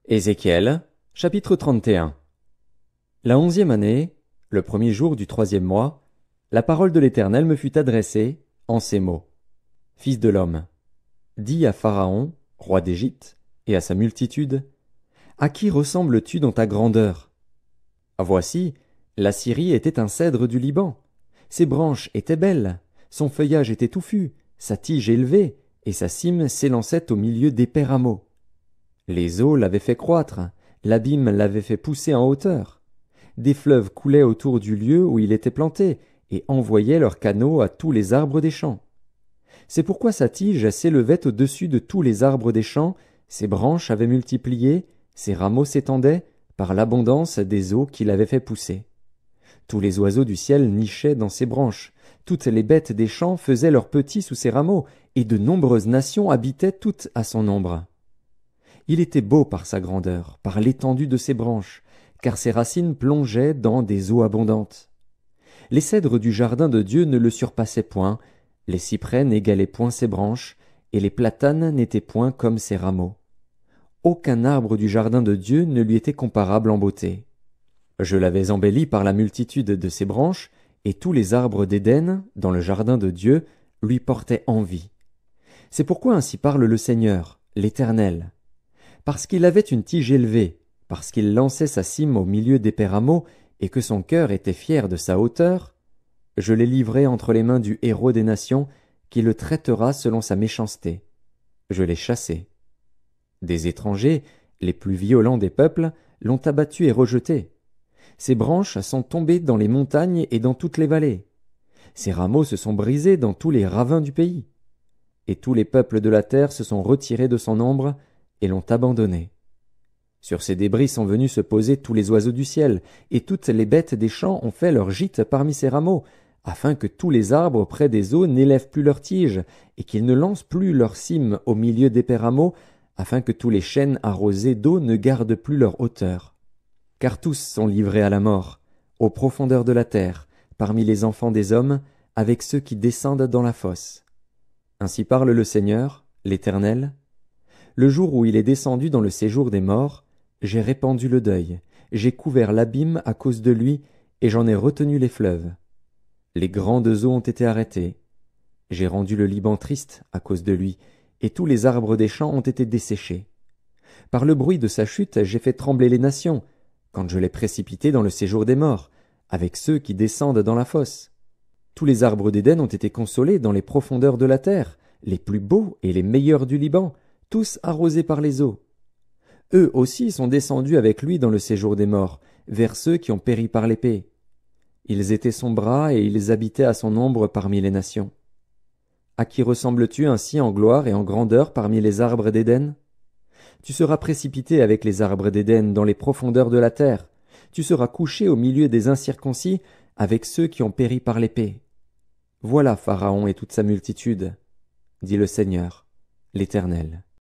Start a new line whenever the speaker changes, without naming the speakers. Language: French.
Ézéchiel, chapitre 31. La 11e année, le premier jour du 3e mois, la parole de l'Éternel me fut adressée en ces mots. Fils de l'homme, dis à Pharaon, roi d'Égypte, et à sa multitude, à qui ressembles-tu dans ta grandeur? Voici, la Syrie était un cèdre du Liban. Ses branches étaient belles, son feuillage était touffu, sa tige élevée, et sa cime s'élançait au milieu d'épais rameaux. Les eaux l'avaient fait croître, l'abîme l'avait fait pousser en hauteur. Des fleuves coulaient autour du lieu où il était planté, et envoyaient leurs canaux à tous les arbres des champs. C'est pourquoi sa tige s'élevait au-dessus de tous les arbres des champs, ses branches avaient multiplié, ses rameaux s'étendaient, par l'abondance des eaux qu'il avait fait pousser. Tous les oiseaux du ciel nichaient dans ses branches, toutes les bêtes des champs faisaient leurs petits sous ses rameaux, et de nombreuses nations habitaient toutes à son ombre. Il était beau par sa grandeur, par l'étendue de ses branches, car ses racines plongeaient dans des eaux abondantes. Les cèdres du jardin de Dieu ne le surpassaient point, les cyprès n'égalaient point ses branches, et les platanes n'étaient point comme ses rameaux. Aucun arbre du jardin de Dieu ne lui était comparable en beauté. Je l'avais embelli par la multitude de ses branches, et tous les arbres d'Éden, dans le jardin de Dieu, lui portaient envie. C'est pourquoi ainsi parle le Seigneur, l'Éternel. Parce qu'il avait une tige élevée, parce qu'il lançait sa cime au milieu d'épais rameaux, et que son cœur était fier de sa hauteur, je l'ai livré entre les mains du héros des nations, qui le traitera selon sa méchanceté. Je l'ai chassé. Des étrangers, les plus violents des peuples, l'ont abattu et rejeté. Ses branches sont tombées dans les montagnes et dans toutes les vallées. Ses rameaux se sont brisés dans tous les ravins du pays. Et tous les peuples de la terre se sont retirés de son ombre, et l'ont abandonné. Sur ces débris sont venus se poser tous les oiseaux du ciel, et toutes les bêtes des champs ont fait leur gîte parmi ces rameaux, afin que tous les arbres près des eaux n'élèvent plus leurs tiges, et qu'ils ne lancent plus leurs cimes au milieu d'épais rameaux, afin que tous les chênes arrosés d'eau ne gardent plus leur hauteur. Car tous sont livrés à la mort, aux profondeurs de la terre, parmi les enfants des hommes, avec ceux qui descendent dans la fosse. Ainsi parle le Seigneur, l'Éternel. Le jour où il est descendu dans le séjour des morts, j'ai répandu le deuil, j'ai couvert l'abîme à cause de lui, et j'en ai retenu les fleuves. Les grandes eaux ont été arrêtées. J'ai rendu le Liban triste à cause de lui, et tous les arbres des champs ont été desséchés. Par le bruit de sa chute, j'ai fait trembler les nations, quand je l'ai précipité dans le séjour des morts, avec ceux qui descendent dans la fosse. Tous les arbres d'Éden ont été consolés dans les profondeurs de la terre, les plus beaux et les meilleurs du Liban, tous arrosés par les eaux. Eux aussi sont descendus avec lui dans le séjour des morts, vers ceux qui ont péri par l'épée. Ils étaient son bras et ils habitaient à son ombre parmi les nations. À qui ressembles-tu ainsi en gloire et en grandeur parmi les arbres d'Éden? Tu seras précipité avec les arbres d'Éden dans les profondeurs de la terre. Tu seras couché au milieu des incirconcis avec ceux qui ont péri par l'épée. Voilà Pharaon et toute sa multitude, dit le Seigneur, l'Éternel.